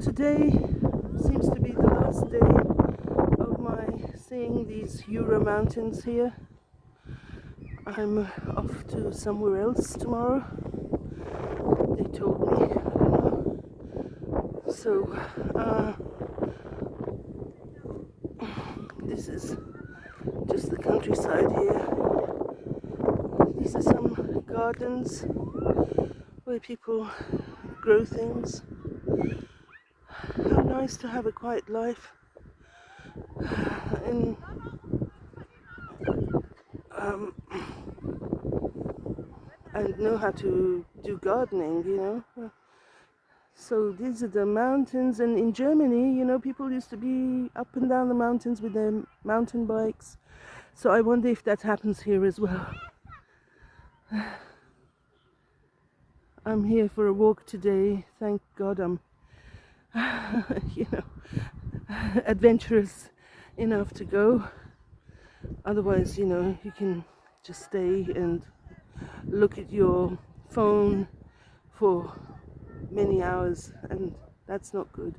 Today seems to be the last day of my seeing these Jura mountains here. I'm off to somewhere else tomorrow. They told me, I don't know. So this is just the countryside here. These are some gardens where people grow things. How nice to have a quiet life and know how to do gardening, So these are the mountains, and in Germany, people used to be up and down the mountains with their mountain bikes. So I wonder if that happens here as well. I'm here for a walk today. Thank God I'm, adventurous enough to go. Otherwise, you can just stay and look at your phone for many hours, and that's not good.